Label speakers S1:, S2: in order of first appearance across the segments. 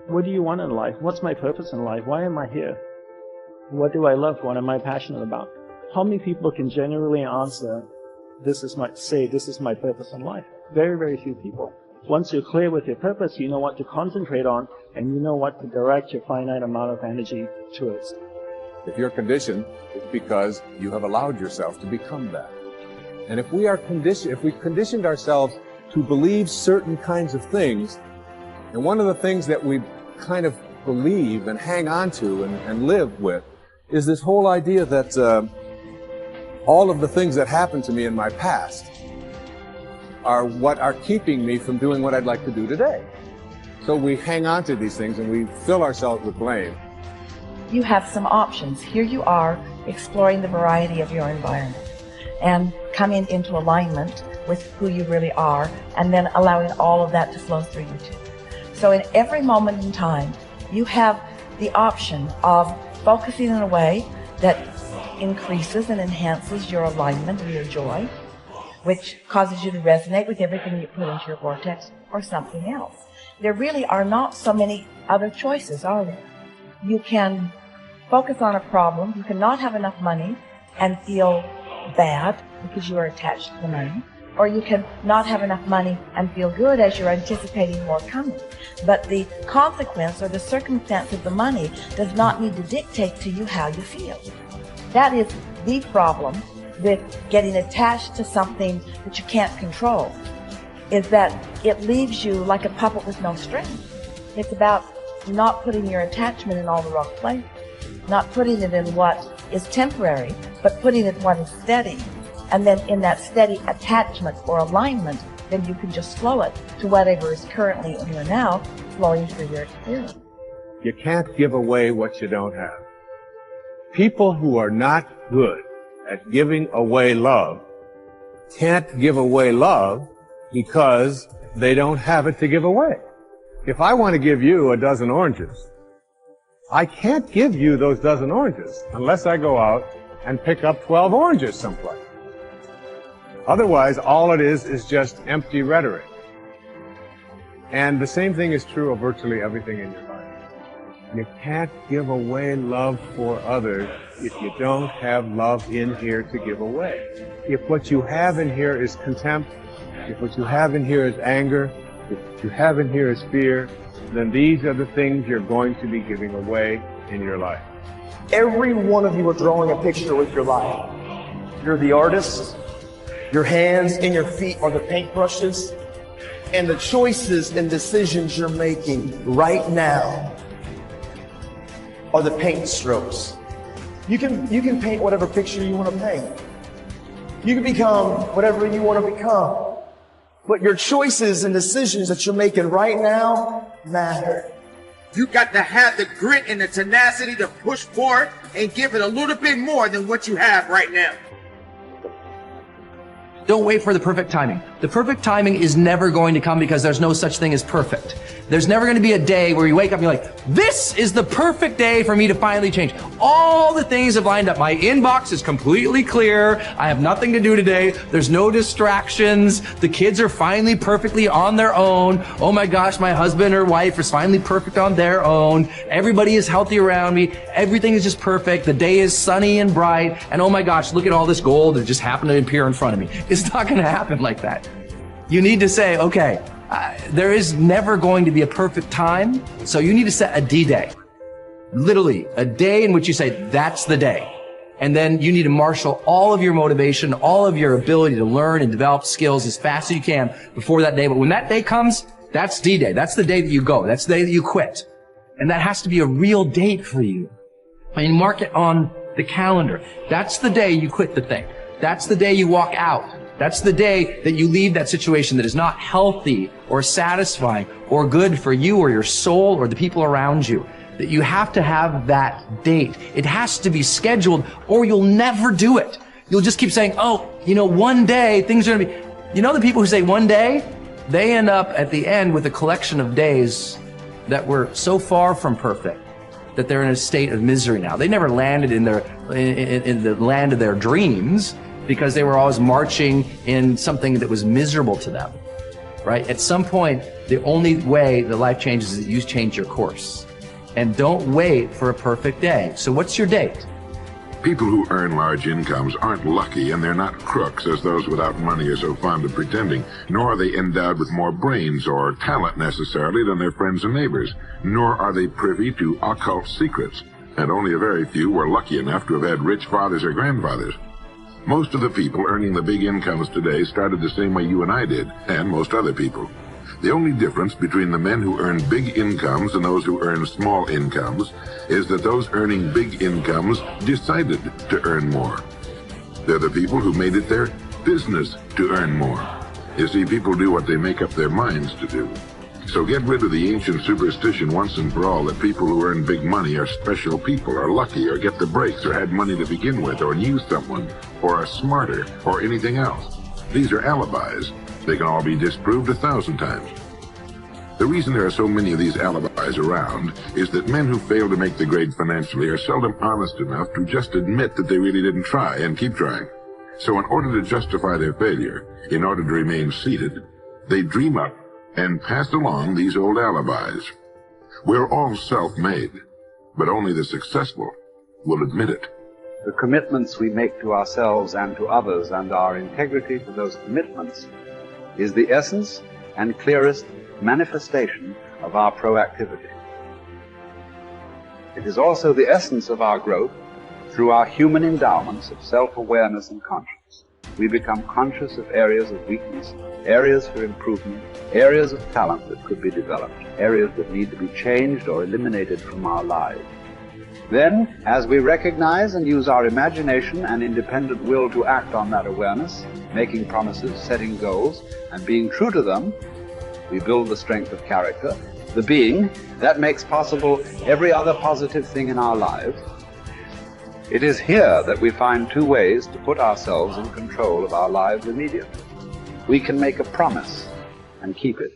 S1: What do you want in life? What's my purpose in life? Why am I here? What do I love? What am I passionate about? How many people can genuinely answer, this is my purpose in life? Very, very few people. Once you're clear with your purpose, you know what to concentrate on, and you know what to direct your finite amount of energy towards.
S2: If you're conditioned, it's because you have allowed yourself to become that. And if we conditioned ourselves to believe certain kinds of things, and one of the things that we kind of believe and hang on to and live with is this whole idea that all of the things that happened to me in my past are what are keeping me from doing what I'd like to do today. So we hang on to these things and we fill ourselves with blame.
S3: You have some options. Here you are exploring the variety of your environment and coming into alignment with who you really are, and then allowing all of that to flow through you too. So in every moment in time, you have the option of focusing in a way that increases and enhances your alignment and your joy, which causes you to resonate with everything you put into your vortex, or something else. There really are not so many other choices, are there? You can focus on a problem. You cannot have enough money and feel bad because you are attached to the money. Or you can not have enough money and feel good as you're anticipating more coming. But the consequence or the circumstance of the money does not need to dictate to you how you feel. That is the problem with getting attached to something that you can't control, is that it leaves you like a puppet with no strings. It's about not putting your attachment in all the wrong places, not putting it in what is temporary, but putting it in what is steady. And then in that steady attachment or alignment, then you can just flow it to whatever is currently in your now, flowing through your experience.
S2: You can't give away what you don't have. People who are not good at giving away love can't give away love because they don't have it to give away. If I want to give you a dozen oranges, I can't give you those dozen oranges unless I go out and pick up 12 oranges someplace. Otherwise, all it is just empty rhetoric. And the same thing is true of virtually everything in your life. You can't give away love for others if you don't have love in here to give away. If what you have in here is contempt, if what you have in here is anger, if what you have in here is fear, then these are the things you're going to be giving away in your life.
S4: Every one of you are drawing a picture with your life. You're the artist. Your hands and your feet are the paintbrushes. And the choices and decisions you're making right now are the paint strokes. You can paint whatever picture you want to paint. You can become whatever you want to become. But your choices and decisions that you're making right now matter.
S5: You got to have the grit and the tenacity to push forward and give it a little bit more than what you have right now.
S6: Don't wait for the perfect timing. The perfect timing is never going to come because there's no such thing as perfect. There's never going to be a day where you wake up and you're like, this is the perfect day for me to finally change. All the things have lined up. My inbox is completely clear. I have nothing to do today. There's no distractions. The kids are finally perfectly on their own. Oh my gosh, my husband or wife is finally perfect on their own. Everybody is healthy around me. Everything is just perfect. The day is sunny and bright. And oh my gosh, look at all this gold that just happened to appear in front of me. It's not going to happen like that. You need to say, okay, there is never going to be a perfect time, so you need to set a D-Day. Literally, a day in which you say, that's the day. And then you need to marshal all of your motivation, all of your ability to learn and develop skills as fast as you can before that day. But when that day comes, that's D-Day. That's the day that you go. That's the day that you quit. And that has to be a real date for you. I mean, mark it on the calendar. That's the day you quit the thing. That's the day you walk out. That's the day that you leave that situation that is not healthy or satisfying or good for you or your soul or the people around you. That you have to have that date. It has to be scheduled or you'll never do it. You'll just keep saying, oh, one day things are going to be... The people who say one day, they end up at the end with a collection of days that were so far from perfect that they're in a state of misery now. They never landed in the land of their dreams, because they were always marching in something that was miserable to them. right? At some point, the only way that life changes is that you change your course. And don't wait for a perfect day. So what's your date?
S7: People who earn large incomes aren't lucky, and they're not crooks as those without money are so fond of pretending, nor are they endowed with more brains or talent necessarily than their friends and neighbors, nor are they privy to occult secrets, and only a very few were lucky enough to have had rich fathers or grandfathers. Most of the people earning the big incomes today started the same way you and I did, and most other people. The only difference between the men who earn big incomes and those who earn small incomes is that those earning big incomes decided to earn more. They're the people who made it their business to earn more. You see, people do what they make up their minds to do. So get rid of the ancient superstition once and for all that people who earn big money are special people, are lucky, or get the breaks, or had money to begin with, or knew someone, or are smarter, or anything else. These are alibis. They can all be disproved 1,000 times. The reason there are so many of these alibis around is that men who fail to make the grade financially are seldom honest enough to just admit that they really didn't try and keep trying. So in order to justify their failure, in order to remain seated, they dream up and pass along these old alibis. We're all self-made, but only the successful will admit it.
S8: The commitments we make to ourselves and to others, and our integrity to those commitments, is the essence and clearest manifestation of our proactivity. It is also the essence of our growth through our human endowments of self-awareness and conscience. We become conscious of areas of weakness, areas for improvement, areas of talent that could be developed, areas that need to be changed or eliminated from our lives. Then, as we recognize and use our imagination and independent will to act on that awareness, making promises, setting goals, and being true to them, we build the strength of character, the being that makes possible every other positive thing in our lives. It is here that we find two ways to put ourselves in control of our lives immediately. We can make a promise and keep it,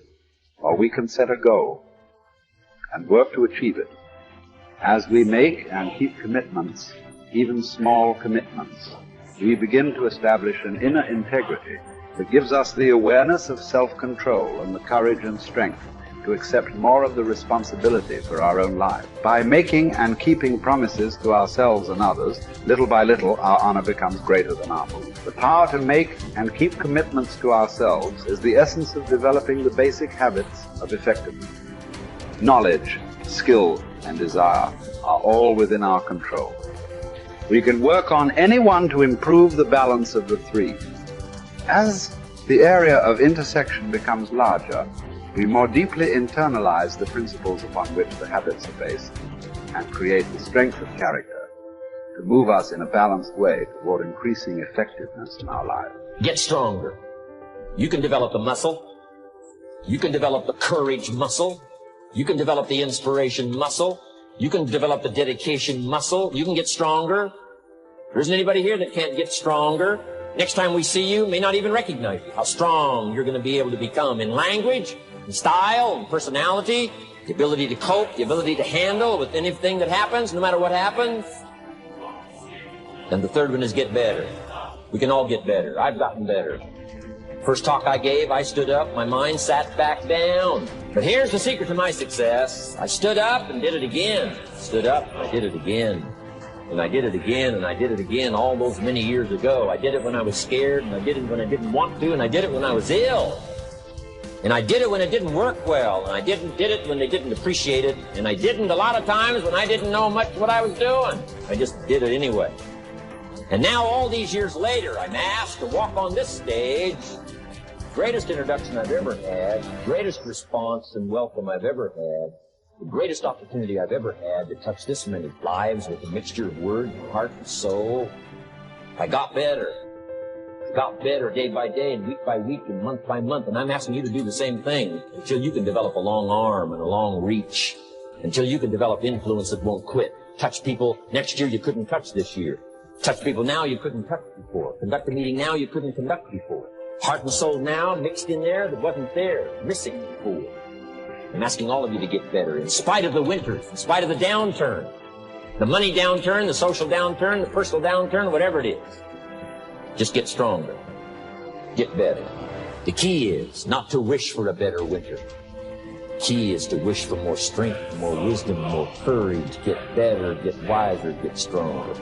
S8: or we can set a goal and work to achieve it. As we make and keep commitments, even small commitments, we begin to establish an inner integrity that gives us the awareness of self-control and the courage and strength to accept more of the responsibility for our own lives. By making and keeping promises to ourselves and others, little by little our honor becomes greater than our mood. The power to make and keep commitments to ourselves is the essence of developing the basic habits of effectiveness. Knowledge, skill, and desire are all within our control. We can work on any one to improve the balance of the three. As the area of intersection becomes larger, we more deeply internalize the principles upon which the habits are based and create the strength of character to move us in a balanced way toward increasing effectiveness in our lives.
S9: Get stronger. You can develop the muscle. You can develop the courage muscle. You can develop the inspiration muscle. You can develop the dedication muscle. You can get stronger. There isn't anybody here that can't get stronger. Next time we see you, may not even recognize you. How strong you're going to be able to become in language, in style, in personality, the ability to cope, the ability to handle with anything that happens, no matter what happens. And the third one is get better. We can all get better. I've gotten better. First talk I gave, I stood up, my mind sat back down. But here's the secret to my success. I stood up and did it again. Stood up and I did it again. And I did it again, and I did it again all those many years ago. I did it when I was scared, and I did it when I didn't want to, and I did it when I was ill. And I did it when it didn't work well, and I did it when they didn't appreciate it, and I didn't a lot of times when I didn't know much what I was doing. I just did it anyway. And now all these years later, I'm asked to walk on this stage. Greatest introduction I've ever had, greatest response and welcome I've ever had, the greatest opportunity I've ever had to touch this many lives with a mixture of word, heart, and soul. I got better. I got better day by day and week by week and month by month. And I'm asking you to do the same thing until you can develop a long arm and a long reach. Until you can develop influence that won't quit. Touch people next year you couldn't touch this year. Touch people now you couldn't touch before. Conduct a meeting now you couldn't conduct before. Heart and soul now mixed in there that wasn't there, missing before. I'm asking all of you to get better, in spite of the winters, in spite of the downturn. The money downturn, the social downturn, the personal downturn, whatever it is. Just get stronger. Get better. The key is not to wish for a better winter. Key is to wish for more strength, more wisdom, more courage, get better, get wiser, get stronger.